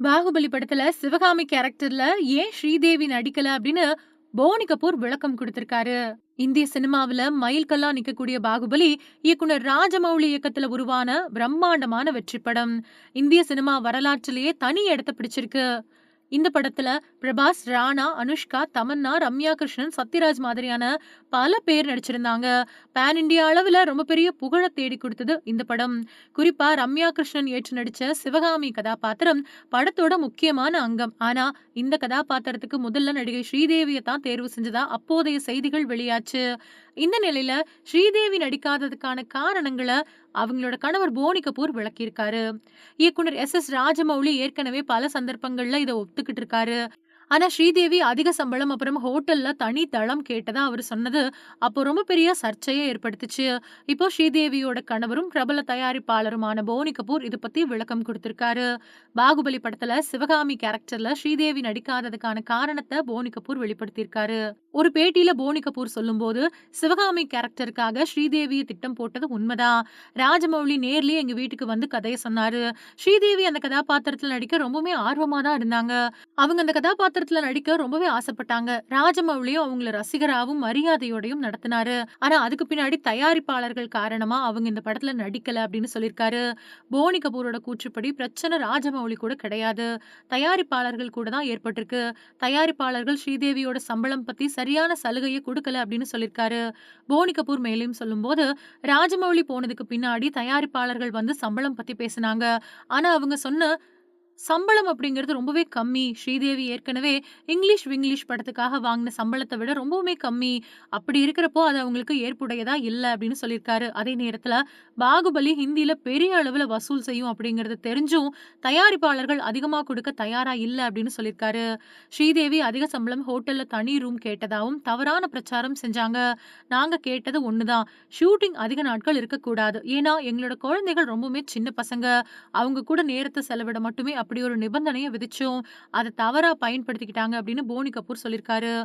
பாகுபலி படத்துல சிவகாமி கேரக்டர்ல ஏன் ஸ்ரீதேவி நடிக்கல அப்படின்னு போனி கபூர் விளக்கம் கொடுத்திருக்காரு. இந்திய சினிமாவுல மைல்கல்லா நிக்கக்கூடிய பாகுபலி இயக்குனர் ராஜமௌலி இயக்கத்துல உருவான பிரம்மாண்டமான வெற்றி படம். இந்திய சினிமா வரலாற்றிலேயே தனி இடத்தை பிடிச்சிருக்கு. இந்த படத்துல பிரபாஸ், ராணா, அனுஷ்கா, தமன்னா, ரம்யா கிருஷ்ணன், சத்யராஜ் மாதிரியான பல பேர் நடிச்சிருந்தாங்க. பேன் இண்டியா அளவுல ரொம்ப பெரிய புகழ தேடி கொடுத்தது இந்த படம். குறிப்பா ரம்யா கிருஷ்ணன் ஏற்று நடிச்ச சிவகாமி கதாபாத்திரம் படத்தோட முக்கியமான அங்கம். ஆனா இந்த கதாபாத்திரத்துக்கு முதல்ல நடிகை ஸ்ரீதேவியை தான் தேர்வு செஞ்சதா அப்போதைய செய்திகள் வெளியாச்சு. இந்த நிலையில ஸ்ரீதேவி நடிக்காததுக்கான காரணங்களை அவங்களோட கணவர் போனி கபூர் விளக்கியிருக்காரு. இயக்குனர் எஸ் ராஜமௌலி ஏற்கனவே பல சந்தர்ப்பங்கள்ல இத ஒத்துக்கிட்டு இருக்காரு. ஆனா ஸ்ரீதேவி அதிக சம்பளம் அப்புறம் ஹோட்டல்ல தனி தளம் கேட்டதா அவரு சொன்னது அப்போ ரொம்ப பெரிய சர்ச்சையை ஏற்படுத்துச்சு. இப்போ ஸ்ரீதேவியோட கணவரும் பிரபல தயாரிப்பாளருமான போனி கபூர் இத பத்தி விளக்கம் கொடுத்திருக்காரு. பாகுபலி படத்துல சிவகாமி கேரக்டர்ல ஸ்ரீதேவி நடிக்காததுக்கான காரணத்தை போனி கபூர் வெளிப்படுத்தியிருக்காரு. ஒரு பேட்டியில போனி கபூர் சொல்லும்போது, சிவகாமி கேரக்டருக்காக ஸ்ரீதேவியை திட்டம் போட்டது உண்மைதான். ராஜமௌலி நேர்லயே எங்க வீட்டுக்கு வந்து கதைய சொன்னாரு. ஸ்ரீதேவி அந்த கதாபாத்திரத்துல நடிக்க ரொம்பவுமே ஆர்வமா தான் இருந்தாங்க. அவங்க அந்த கதாபாத்திரத்துல நடிக்க ரொம்பவே ஆசைப்பட்டாங்க. ராஜமௌலியும் அவங்கள ரசிகராவும் மரியாதையோடையும் நடத்தினாரு. ஆனா அதுக்கு பின்னாடி தயாரிப்பாளர்கள் காரணமா அவங்க இந்த படத்துல நடிக்கல அப்படின்னு சொல்லியிருக்காரு. போனி கபூரோட கூற்றுப்படி பிரச்சனை ராஜமௌலி கூட கிடையாது. தயாரிப்பாளர்கள் கூட தான் ஏற்பட்டிருக்கு. தயாரிப்பாளர்கள் ஸ்ரீதேவியோட சம்பளம் பத்தி சரியான சலுகையை கொடுக்கல அப்படின்னு சொல்லியிருக்காரு. போனி கபூர் மேலும் சொல்லும்போது, ராஜமௌலி போனதுக்கு பின்னாடி தயாரிப்பாளர்கள் வந்து சம்பளம் பத்தி பேசினாங்க. ஆனா அவங்க சொன்ன சம்பளம் அப்படிங்கிறது ரொம்பவே கம்மி. ஸ்ரீதேவி ஏற்கனவே இங்கிலீஷ் விங்கிலீஷ் படத்துக்காக வாங்கின சம்பளத்த விட ரொம்பவுமே கம்மி. அப்படி இருக்கிறப்போ அது அவங்களுக்கு ஏற்புடையதா இல்ல அப்படின்னு சொல்லியிருக்காரு. அதே நேரத்துல பாகுபலி ஹிந்தில பெரிய அளவுல வசூல் செய்யும் அப்படிங்கிறது தெரிஞ்சும் தயாரிப்பாளர்கள் அதிகமா கொடுக்க தயாரா இல்ல அப்படின்னு சொல்லியிருக்காரு. ஸ்ரீதேவி அதிக சம்பளம் ஹோட்டல்ல தனி ரூம் கேட்டதாவும் தவறான பிரச்சாரம் செஞ்சாங்க. நாங்க கேட்டது ஒண்ணுதான். ஷூட்டிங் அதிக நாட்கள் இருக்கக்கூடாது. ஏன்னா எங்களோட குழந்தைகள் ரொம்பவுமே சின்ன பசங்க. அவங்க கூட நேரத்த செலவிட மட்டுமே அப்படி ஒரு நிபந்தனைய விதிச்சோம். அத தவறா பயன்படுத்திக்கிட்டாங்க அப்படின்னு போனி கபூர் சொல்லியிருக்காரு.